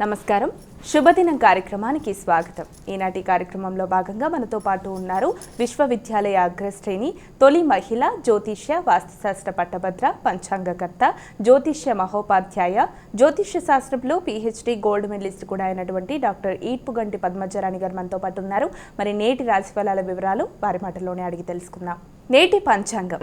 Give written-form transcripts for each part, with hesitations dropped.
నమస్కారం. శుభదినం కార్యక్రమానికి స్వాగతం. ఈనాటి కార్యక్రమంలో భాగంగా మనతో పాటు ఉన్నారు విశ్వవిద్యాలయ అగ్రశ్రేణి తొలి మహిళ జ్యోతిష్య వాస్తుశాస్త్ర పట్టభద్ర పంచాంగకర్త జ్యోతిష్య మహోపాధ్యాయ జ్యోతిష్య శాస్త్రంలో PhD గోల్డ్ మెడలిస్ట్ కూడా అయినటువంటి డాక్టర్ ఈడ్పుగంటి పద్మజరాణి గారు మనతో పాటు ఉన్నారు. మరి నేటి రాశిఫలాల వివరాలు వారి మాటల్లోనే అడిగి తెలుసుకుందాం. నేటి పంచాంగం.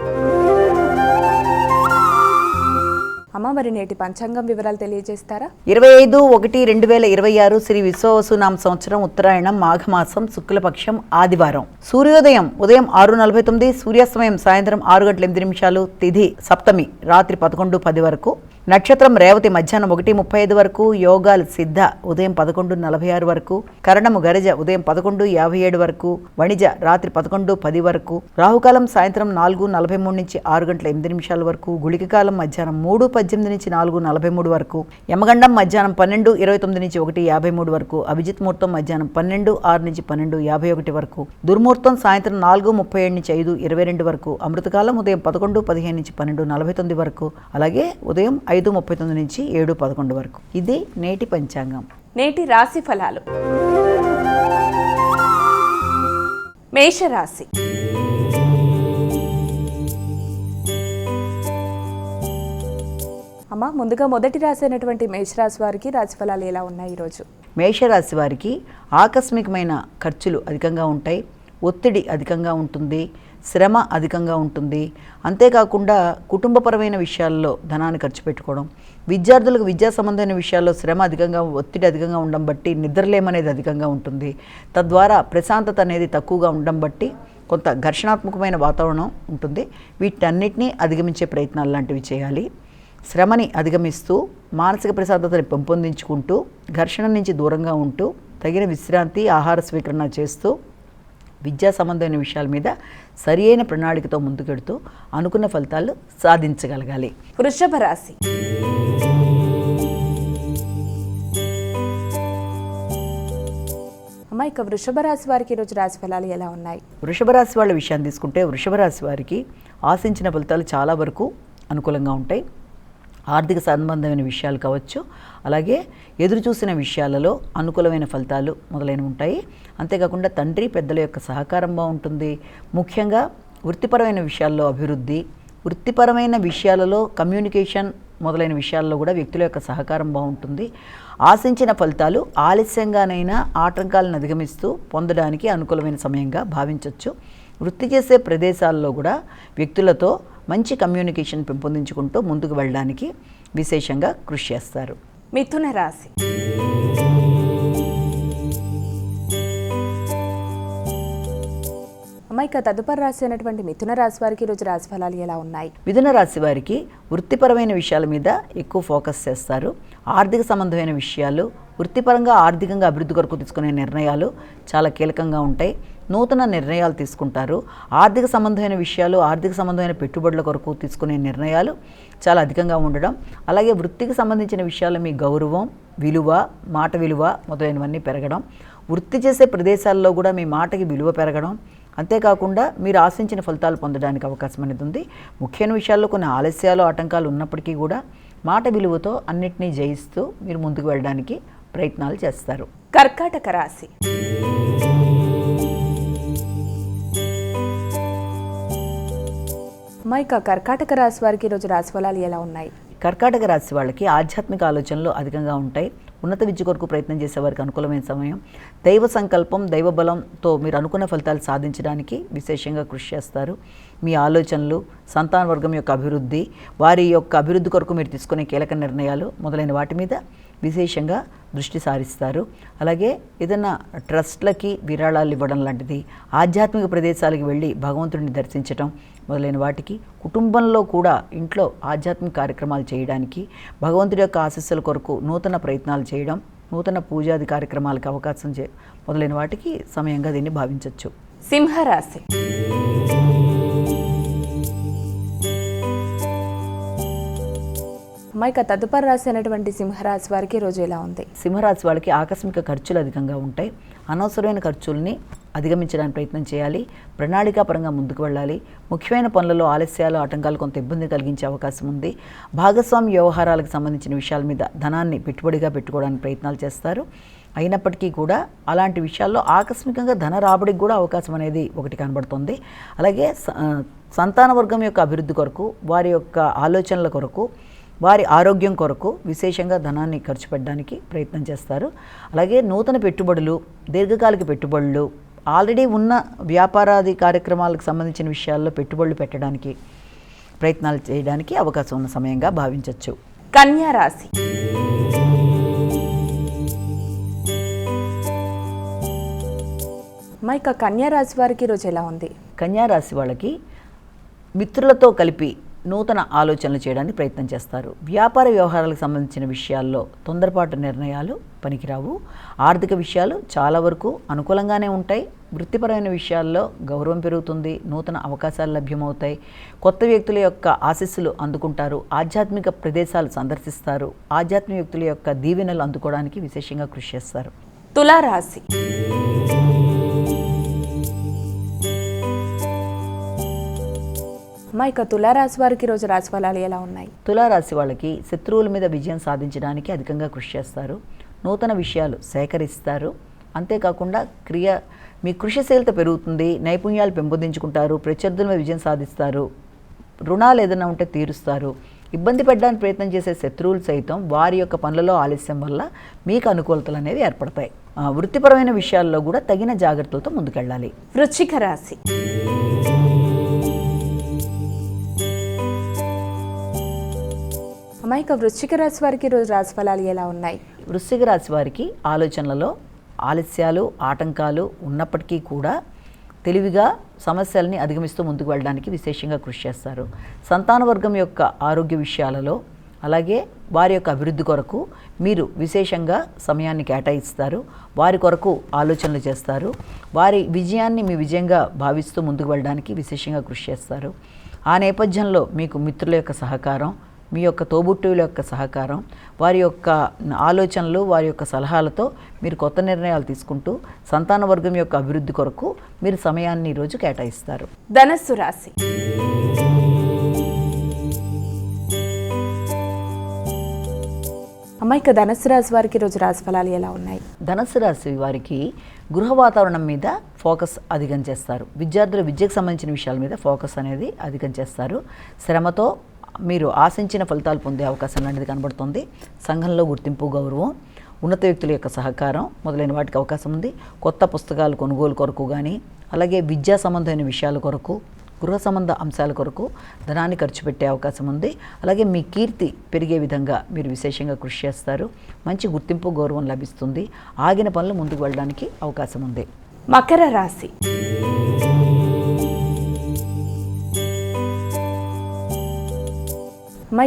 అమ్మ, మరి నేటి పంచాంగం వివరాలు తెలియజేస్తారా? 25/1/2026 శ్రీ విశ్వవసునామ సంవత్సరం ఉత్తరాయణం మాఘమాసం శుక్లపక్షం ఆదివారం. సూర్యోదయం ఉదయం 6:49, సూర్యాస్తమయం సాయంత్రం 6:08. తిథి సప్తమి రాత్రి 11:10 వరకు. నక్షత్రం రేవతి మధ్యాహ్నం 1:35 వరకు. యోగాలు సిద్ధ ఉదయం 11:46 వరకు. కరణము గరజ ఉదయం 11:57 వరకు. వణిజ రాత్రి 11:10 వరకు. రాహుకాలం సాయంత్రం 4:43 నుంచి 6:08 వరకు. గుళిక కాలం మధ్యాహ్నం 3:18 నుంచి 4:43 వరకు. యమగండం మధ్యాహ్నం 12:29 నుంచి 1:53 వరకు. అభిజిత్ ముహూర్తం మధ్యాహ్నం 12:06 నుంచి 12:51 వరకు. దుర్ముహూర్తం సాయంత్రం 4:37 నుంచి 5:22 వరకు. అమృతకాలం ఉదయం 11:15 నుంచి 12:49 వరకు. అలాగే ఉదయం 5:39 నుంచి 7:11 వరకు. ఇది నేటి పంచాంగం. నేటి రాశి ఫలాలు. మేషరాశి. అమ్మ, ముందుగా మొదటి రాశి అయినటువంటి మేషరాశి వారికి రాశి ఫలాలు ఎలా ఉన్నాయి ఈరోజు? మేషరాశి వారికి ఆకస్మికమైన ఖర్చులు అధికంగా ఉంటాయి. ఒత్తిడి అధికంగా ఉంటుంది. శ్రమ అధికంగా ఉంటుంది. అంతేకాకుండా కుటుంబపరమైన విషయాల్లో ధనాన్ని ఖర్చు పెట్టుకోవడం, విద్యార్థులకు విద్యా సంబంధమైన విషయాల్లో శ్రమ అధికంగా, ఒత్తిడి అధికంగా ఉండడం బట్టి నిద్రలేమనేది అధికంగా ఉంటుంది. తద్వారా ప్రశాంతత అనేది తక్కువగా ఉండడం బట్టి కొంత ఘర్షణాత్మకమైన వాతావరణం ఉంటుంది. వీటన్నిటినీ అధిగమించే ప్రయత్నాలు లాంటివి చేయాలి. శ్రమని అధిగమిస్తూ మానసిక ప్రశాంతతని పెంపొందించుకుంటూ ఘర్షణ నుంచి దూరంగా ఉంటూ తగిన విశ్రాంతి, ఆహార స్వీకరణ చేస్తూ విద్యా సంబంధమైన విషయాల మీద సరి అయిన ప్రణాళికతో ముందుకెడుతూ అనుకున్న ఫలితాలు సాధించగలగాలి. వృషభ రాశి. అమ్మ, ఇక వృషభ రాశి వారికి ఈరోజు రాశి ఫలాలు ఎలా ఉన్నాయి? వృషభ రాశి వాళ్ళ విషయాన్ని తీసుకుంటే వృషభ రాశి వారికి ఆశించిన ఫలితాలు చాలా వరకు అనుకూలంగా ఉంటాయి. ఆర్థిక సంబంధమైన విషయాలు కావచ్చు, అలాగే ఎదురు చూసిన విషయాలలో అనుకూలమైన ఫలితాలు మొదలైనవి ఉంటాయి. అంతేకాకుండా తండ్రి పెద్దల యొక్క సహకారం బాగుంటుంది. ముఖ్యంగా వృత్తిపరమైన విషయాల్లో అభివృద్ధి, వృత్తిపరమైన విషయాలలో కమ్యూనికేషన్ మొదలైన విషయాల్లో కూడా వ్యక్తుల యొక్క సహకారం బాగుంటుంది. ఆశించిన ఫలితాలు ఆలస్యంగానైనా ఆటంకాలను అధిగమిస్తూ పొందడానికి అనుకూలమైన సమయంగా భావించవచ్చు. వృత్తి చేసే ప్రదేశాల్లో కూడా వ్యక్తులతో మంచి కమ్యూనికేషన్ పెంపొందించుకుంటూ ముందుకు వెళ్ళడానికి విశేషంగా కృషి చేస్తారు. మిథున రాశి. అమ్మ, ఇక తదుపరి రాశి అయినటువంటి మిథున రాశి వారికి ఈరోజు రాశి ఫలాలు ఎలా ఉన్నాయి? మిథున రాశి వారికి వృత్తిపరమైన విషయాల మీద ఎక్కువ ఫోకస్ చేస్తారు. ఆర్థిక సంబంధమైన విషయాలు, వృత్తిపరంగా ఆర్థికంగా అభివృద్ధి కొరకు తీసుకునే నిర్ణయాలు చాలా కీలకంగా ఉంటాయి. నూతన నిర్ణయాలు తీసుకుంటారు. ఆర్థిక సంబంధమైన విషయాలు, ఆర్థిక సంబంధమైన పెట్టుబడుల కొరకు తీసుకునే నిర్ణయాలు చాలా అధికంగా ఉండడం, అలాగే వృత్తికి సంబంధించిన విషయాల్లో మీ గౌరవం, విలువ, మాట విలువ మొదలైనవన్నీ పెరగడం, వృత్తి చేసే ప్రదేశాల్లో కూడా మీ మాటకి విలువ పెరగడం, అంతేకాకుండా మీరు ఆశించిన ఫలితాలు పొందడానికి అవకాశం అనేది ఉంది. ముఖ్యమైన విషయాల్లో కొన్ని ఆలస్యాలు, ఆటంకాలు ఉన్నప్పటికీ కూడా మాట విలువతో అన్నిటినీ జయిస్తూ మీరు ముందుకు వెళ్ళడానికి ప్రయత్నాలు చేస్తారు. కర్కాటక రాశి. అమ్మ, ఇక కర్కాటక రాశి వారికి ఈరోజు రాశి ఫలాలు ఎలా ఉన్నాయి? కర్కాటక రాశి వాళ్ళకి ఆధ్యాత్మిక ఆలోచనలు అధికంగా ఉంటాయి. ఉన్నత విద్య కొరకు ప్రయత్నం చేసే వారికి అనుకూలమైన సమయం. దైవ సంకల్పం, దైవ బలంతో మీరు అనుకున్న ఫలితాలు సాధించడానికి విశేషంగా కృషి చేస్తారు. మీ ఆలోచనలు, సంతాన వర్గం యొక్క అభివృద్ధి, వారి యొక్క అభివృద్ధి కొరకు మీరు తీసుకునే కీలక నిర్ణయాలు మొదలైన వాటి మీద విశేషంగా దృష్టి సారిస్తారు. అలాగే ఏదైనా ట్రస్ట్లకి విరాళాలు ఇవ్వడం లాంటిది, ఆధ్యాత్మిక ప్రదేశాలకు వెళ్ళి భగవంతుడిని దర్శించడం మొదలైన వాటికి, కుటుంబంలో కూడా ఇంట్లో ఆధ్యాత్మిక కార్యక్రమాలు చేయడానికి, భగవంతుడి యొక్క ఆశీస్సుల కొరకు నూతన ప్రయత్నాలు చేయడం, నూతన పూజాది కార్యక్రమాలకు అవకాశం మొదలైన వాటికి సమయంగా దీన్ని భావించవచ్చు. సింహరాశి. అమ్మాయిక తదుపరి రాశి అయినటువంటి సింహరాశి వారికి రోజు ఎలా ఉంది? సింహరాశి వాళ్ళకి ఆకస్మిక ఖర్చులు అధికంగా ఉంటాయి. అనవసరమైన ఖర్చుల్ని అధిగమించడానికి ప్రయత్నం చేయాలి. ప్రణాళికాపరంగా ముందుకు వెళ్ళాలి. ముఖ్యమైన పనులలో ఆలస్యాలు, ఆటంకాలు కొంత ఇబ్బంది కలిగించే అవకాశం ఉంది. భాగస్వామ్య వ్యవహారాలకు సంబంధించిన విషయాల మీద ధనాన్ని పెట్టుబడిగా పెట్టుకోవడానికి ప్రయత్నాలు చేస్తారు. అయినప్పటికీ కూడా అలాంటి విషయాల్లో ఆకస్మికంగా ధన రాబడికి కూడా అవకాశం అనేది ఒకటి కనబడుతుంది. అలాగే సంతాన వర్గం యొక్క అభివృద్ధి కొరకు, వారి యొక్క ఆలోచనల కొరకు, వారి ఆరోగ్యం కొరకు విశేషంగా ధనాన్ని ఖర్చు పెట్టడానికి ప్రయత్నం చేస్తారు. అలాగే నూతన పెట్టుబడులు, దీర్ఘకాలిక పెట్టుబడులు, ఆల్రెడీ ఉన్న వ్యాపారాది కార్యక్రమాలకు సంబంధించిన విషయాల్లో పెట్టుబడులు పెట్టడానికి ప్రయత్నాలు చేయడానికి అవకాశం ఉన్న సమయంగా భావించవచ్చు. కన్యా రాశి. ఇక కన్యా రాశి వారికి ఈరోజు ఎలా ఉంది? కన్యా రాశి వాళ్ళకి మిత్రులతో కలిపి నూతన ఆలోచనలు చేయడానికి ప్రయత్నం చేస్తారు. వ్యాపార వ్యవహారాలకు సంబంధించిన విషయాల్లో తొందరపాటు నిర్ణయాలు పనికిరావు. ఆర్థిక విషయాలు చాలా వరకు అనుకూలంగానే ఉంటాయి. వృత్తిపరమైన విషయాల్లో గౌరవం పెరుగుతుంది. నూతన అవకాశాలు లభ్యమవుతాయి. కొత్త వ్యక్తుల యొక్క ఆశీస్సులు అందుకుంటారు. ఆధ్యాత్మిక ప్రదేశాలు సందర్శిస్తారు. ఆధ్యాత్మిక వ్యక్తుల యొక్క దీవెనలు అందుకోవడానికి విశేషంగా కృషి చేస్తారు. తులారాశి. ఇక తులారాశి వారికి ఈరోజు రాశి ఫలాలు ఎలా ఉన్నాయి? తులారాశి వాళ్ళకి శత్రువుల మీద విజయం సాధించడానికి అధికంగా కృషి చేస్తారు. నూతన విషయాలు సేకరిస్తారు. అంతేకాకుండా మీ కృషిశీలత పెరుగుతుంది. నైపుణ్యాలు పెంపొందించుకుంటారు. ప్రత్యర్థుల మీద విజయం సాధిస్తారు. రుణాలు ఏదైనా ఉంటే తీరుస్తారు. ఇబ్బంది పెట్టడానికి ప్రయత్నం చేసే శత్రువులు సైతం వారి యొక్క పనులలో ఆలస్యం వల్ల మీకు అనుకూలతలు అనేవి ఏర్పడతాయి. వృత్తిపరమైన విషయాల్లో కూడా తగిన జాగ్రత్తలతో ముందుకెళ్ళాలి. వృశ్చిక రాశి. ఇక వృశ్చిక రాశి వారికి ఈరోజు రాశి ఫలాలు ఎలా ఉన్నాయి? వృశ్చిక రాశి వారికి ఆలోచనలలో ఆలస్యాలు, ఆటంకాలు ఉన్నప్పటికీ కూడా తెలివిగా సమస్యల్ని అధిగమిస్తూ ముందుకు వెళ్ళడానికి విశేషంగా కృషి చేస్తారు. సంతాన వర్గం యొక్క ఆరోగ్య విషయాలలో, అలాగే వారి యొక్క అభివృద్ధి కొరకు మీరు విశేషంగా సమయాన్ని కేటాయిస్తారు. వారి కొరకు ఆలోచనలు చేస్తారు. వారి విజయాన్ని మీ విజయంగా భావిస్తూ ముందుకు వెళ్ళడానికి విశేషంగా కృషి చేస్తారు. ఆ నేపథ్యంలో మీకు మిత్రుల యొక్క సహకారం, మీ యొక్క తోబుట్టువుల యొక్క సహకారం, వారి యొక్క ఆలోచనలు, వారి యొక్క సలహాలతో మీరు కొత్త నిర్ణయాలు తీసుకుంటూ సంతాన వర్గం యొక్క అభివృద్ధి కొరకు మీరు సమయాన్ని ఈరోజు కేటాయిస్తారు. ధనస్సు రాశి. ఇక ధనస్సు రాశి వారికి ఈరోజు రాశి ఫలాలు ఎలా ఉన్నాయి? ధనస్సు రాశి వారికి గృహ వాతావరణం మీద ఫోకస్ అధికం చేస్తారు. విద్యార్థుల విద్యకు సంబంధించిన విషయాల మీద ఫోకస్ అనేది అధికం చేస్తారు. శ్రమతో మీరు ఆశించిన ఫలితాలు పొందే అవకాశం లాంటిది కనబడుతుంది. సంఘంలో గుర్తింపు, గౌరవం, ఉన్నత వ్యక్తుల యొక్క సహకారం మొదలైన వాటికి అవకాశం ఉంది. కొత్త పుస్తకాలు కొనుగోలు కొరకు కానీ, అలాగే విద్యా సంబంధమైన విషయాల కొరకు, గృహ సంబంధ అంశాల కొరకు ధనాన్ని ఖర్చు పెట్టే అవకాశం ఉంది. అలాగే మీ కీర్తి పెరిగే విధంగా మీరు విశేషంగా కృషి చేస్తారు. మంచి గుర్తింపు, గౌరవం లభిస్తుంది. ఆగిన పనులు ముందుకు వెళ్ళడానికి అవకాశం ఉంది. మకర రాశి.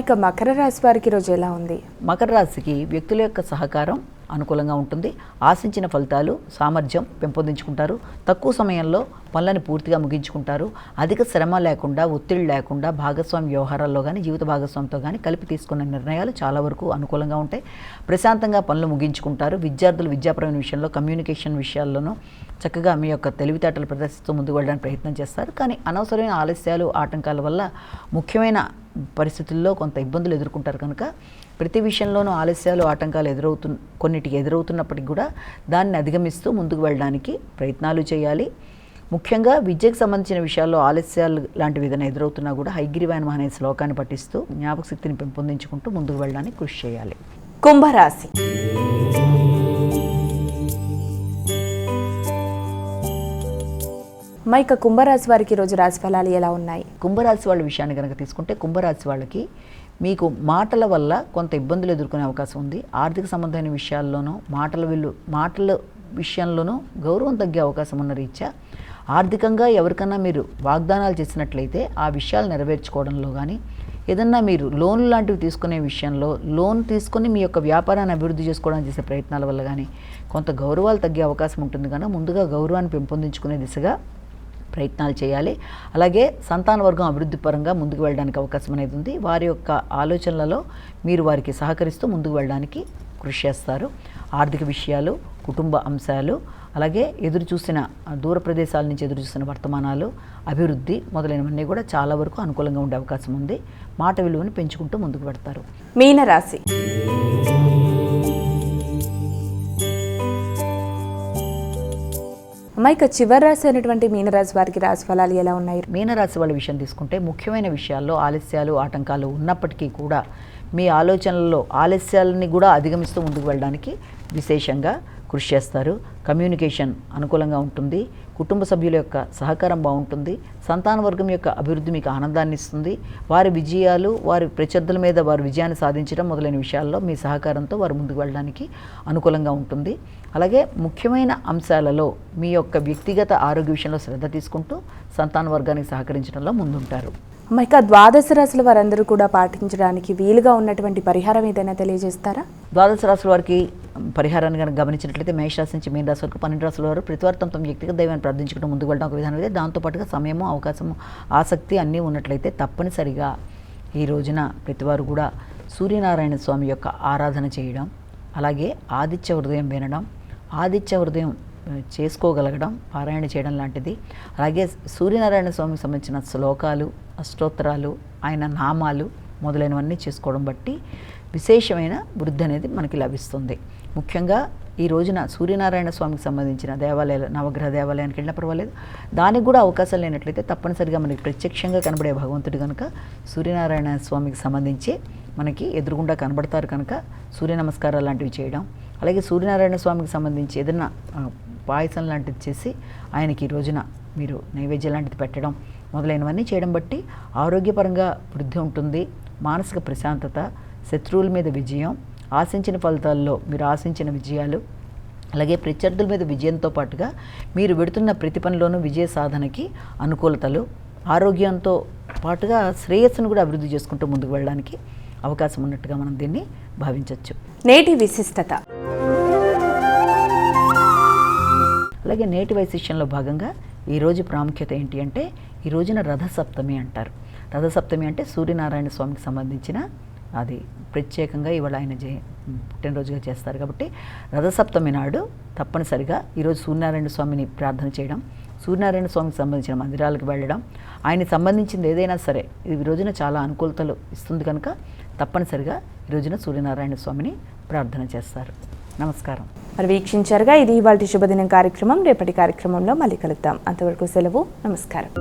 ఇక మకర రాశి వారికి ఈరోజు ఎలా ఉంది? మకర రాశికి వ్యక్తుల యొక్క సహకారం అనుకూలంగా ఉంటుంది. ఆశించిన ఫలితాలు, సామర్థ్యం పెంపొందించుకుంటారు. తక్కువ సమయంలో పనులను పూర్తిగా ముగించుకుంటారు. అధిక శ్రమ లేకుండా, ఒత్తిడి లేకుండా భాగస్వామి వ్యవహారాల్లో కానీ, జీవిత భాగస్వామితో కానీ కలిపి తీసుకున్న నిర్ణయాలు చాలా వరకు అనుకూలంగా ఉంటాయి. ప్రశాంతంగా పనులు ముగించుకుంటారు. విద్యార్థులు విద్యాపరమైన విషయంలో, కమ్యూనికేషన్ విషయాల్లోనూ చక్కగా మీ యొక్క తెలివితేటలు ప్రదర్శిస్తూ ముందుకు వెళ్ళడానికి ప్రయత్నం చేస్తారు. కానీ అనవసరమైన ఆలస్యాలు, ఆటంకాల వల్ల ముఖ్యమైన పరిస్థితుల్లో కొంత ఇబ్బందులు ఎదుర్కొంటారు. కనుక ప్రతి విషయంలోనూ ఆలస్యాలు, ఆటంకాలు కొన్నిటికి ఎదురవుతున్నప్పటికీ కూడా దాన్ని అధిగమిస్తూ ముందుకు వెళ్ళడానికి ప్రయత్నాలు చేయాలి. ముఖ్యంగా విద్యకు సంబంధించిన విషయాల్లో ఆలస్యాలు లాంటివి ఏదైనా ఎదురవుతున్నా కూడా హైగ్రీవాయనమః అనే శ్లోకాన్ని పఠిస్తూ జ్ఞాపక శక్తిని పెంపొందించుకుంటూ ముందుకు వెళ్ళడానికి కృషి చేయాలి. కుంభరాశి. ఇక కుంభరాశి వారికి ఈరోజు రాశి ఫలాలు ఎలా ఉన్నాయి? కుంభరాశి వాళ్ళ విషయాన్ని కనుక తీసుకుంటే, కుంభరాశి వాళ్ళకి మీకు మాటల వల్ల కొంత ఇబ్బందులు ఎదుర్కొనే అవకాశం ఉంది. ఆర్థిక సంబంధమైన విషయాల్లోనూ, మాటల విషయంలోనూ గౌరవం తగ్గే అవకాశం ఉన్న రీత్యా ఆర్థికంగా ఎవరికన్నా మీరు వాగ్దానాలు చేసినట్లయితే ఆ విషయాలు నెరవేర్చుకోవడంలో కానీ, ఏదన్నా మీరు లోన్లు లాంటివి తీసుకునే విషయంలో లోన్ తీసుకొని మీ యొక్క వ్యాపారాన్ని అభివృద్ధి చేసుకోవడానికి చేసే ప్రయత్నాల వల్ల కానీ కొంత గౌరవాలు తగ్గే అవకాశం ఉంటుంది. కనుక ముందుగా గౌరవాన్ని పెంపొందించుకునే దిశగా ప్రయత్నాలు చేయాలి. అలాగే సంతాన వర్గం అభివృద్ధి పరంగా ముందుకు వెళ్ళడానికి అవకాశం అనేది ఉంది. వారి యొక్క ఆలోచనలలో మీరు వారికి సహకరిస్తూ ముందుకు వెళ్ళడానికి కృషి చేస్తారు. ఆర్థిక విషయాలు, కుటుంబ అంశాలు, అలాగే దూర ప్రదేశాల నుంచి ఎదురు చూసిన వర్తమానాలు, అభివృద్ధి మొదలైనవన్నీ కూడా చాలా వరకు అనుకూలంగా ఉండే అవకాశం ఉంది. మాట విలువను పెంచుకుంటూ ముందుకు పెడతారు. మీనరాశి. అమ్మాయిక చివరి రాశి అయినటువంటి మీనరాశి వారికి రాశి ఫలాలు ఎలా ఉన్నాయి? మీనరాశి వాళ్ళ విషయం తీసుకుంటే ముఖ్యమైన విషయాల్లో ఆలస్యాలు, ఆటంకాలు ఉన్నప్పటికీ కూడా మీ ఆలోచనలలో ఆలస్యాలని కూడా అధిగమిస్తూ ముందుకు వెళ్ళడానికి విశేషంగా కృషి చేస్తారు. కమ్యూనికేషన్ అనుకూలంగా ఉంటుంది. కుటుంబ సభ్యుల యొక్క సహకారం బాగుంటుంది. సంతాన వర్గం యొక్క అభివృద్ధి మీకు ఆనందాన్ని ఇస్తుంది. వారి విజయాలు, వారి ప్రత్యర్థుల మీద వారి విజయాన్ని సాధించడం మొదలైన విషయాల్లో మీ సహకారంతో వారు ముందుకు వెళ్ళడానికి అనుకూలంగా ఉంటుంది. అలాగే ముఖ్యమైన అంశాలలో మీ యొక్క వ్యక్తిగత ఆరోగ్య విషయంలో శ్రద్ధ తీసుకుంటూ సంతాన వర్గానికి సహకరించడంలో ముందుంటారు. అమ్మాయిక ద్వాదశ రాశుల వారందరూ కూడా పాటించడానికి వీలుగా ఉన్నటువంటి పరిహారం ఏదైనా తెలియజేస్తారా? ద్వాదశ రాశుల వారికి పరిహారాన్ని కనుక గమనించినట్లయితే మేషరాశి నుంచి మీన రాశి వరకు 12 రాశుల వారు ప్రతివారం తమ వ్యక్తిగత దైవాన్ని ప్రార్థించుకుంటూ ముందుకు వెళ్ళడం ఒక విధానం అయితే, దాంతోపాటుగా సమయము, అవకాశము, ఆసక్తి అన్నీ ఉన్నట్లయితే తప్పనిసరిగా ఈ రోజున ప్రతివారు కూడా సూర్యనారాయణ స్వామి యొక్క ఆరాధన చేయడం, అలాగే ఆదిత్య హృదయం వినడం, ఆదిత్య హృదయం చేసుకోగలగడం, పారాయణ చేయడం లాంటిది, అలాగే సూర్యనారాయణ స్వామికి సంబంధించిన శ్లోకాలు, అష్టోత్తరాలు, ఆయన నామాలు మొదలైనవన్నీ చేసుకోవడం బట్టి విశేషమైన వృద్ధి అనేది మనకి లభిస్తుంది. ముఖ్యంగా ఈ రోజున సూర్యనారాయణ స్వామికి సంబంధించిన దేవాలయాలు, నవగ్రహ దేవాలయానికి వెళ్ళినా పర్వాలేదు, దానికి కూడా అవకాశం లేనట్లయితే తప్పనిసరిగా మనకి ప్రత్యక్షంగా కనబడే భగవంతుడు కనుక సూర్యనారాయణ స్వామికి సంబంధించి మనకి ఎదురుగుండా కనబడతారు కనుక సూర్య నమస్కారాలు లాంటివి చేయడం, అలాగే సూర్యనారాయణ స్వామికి సంబంధించి ఏదైనా పాయసం లాంటిది చేసి ఆయనకి ఈ రోజున మీరు నైవేద్యం లాంటిది పెట్టడం మొదలైనవన్నీ చేయడం బట్టి ఆరోగ్యపరంగా వృద్ధి ఉంటుంది. మానసిక ప్రశాంతత, శత్రువుల మీద విజయం, ఆశించిన ఫలితాల్లో మీరు ఆశించిన విజయాలు, అలాగే ప్రత్యర్థుల మీద విజయంతో పాటుగా మీరు పెడుతున్న ప్రతి పనిలోనూ విజయ సాధనకి అనుకూలతలు, ఆరోగ్యంతో పాటుగా శ్రేయస్సును కూడా అభివృద్ధి చేసుకుంటూ ముందుకు వెళ్ళడానికి అవకాశం ఉన్నట్టుగా మనం దీన్ని భావించవచ్చు. నేటి విశిష్టత. అలాగే నేటి వైశిష్యంలో భాగంగా ఈరోజు ప్రాముఖ్యత ఏంటి అంటే, ఈ రోజున రథసప్తమి అంటారు. రథసప్తమి అంటే సూర్యనారాయణ స్వామికి సంబంధించిన అది ప్రత్యేకంగా ఇవాళ ఆయన పుట్టినరోజుగా చేస్తారు కాబట్టి రథసప్తమి నాడు తప్పనిసరిగా ఈరోజు సూర్యనారాయణ స్వామిని ప్రార్థన చేయడం, సూర్యనారాయణ స్వామికి సంబంధించిన మందిరాలకు వెళ్ళడం, ఆయనకి సంబంధించింది ఏదైనా సరే ఈ రోజున చాలా అనుకూలతలు ఇస్తుంది కనుక తప్పనిసరిగా ఈ రోజున సూర్యనారాయణ స్వామిని ప్రార్థన చేస్తారు. నమస్కారం. మరి వీక్షించారుగా, ఇది ఇవాళ శుభదినం కార్యక్రమం. రేపటి కార్యక్రమంలో మళ్ళీ కలుద్దాం. అంతవరకు సెలవు. నమస్కారం.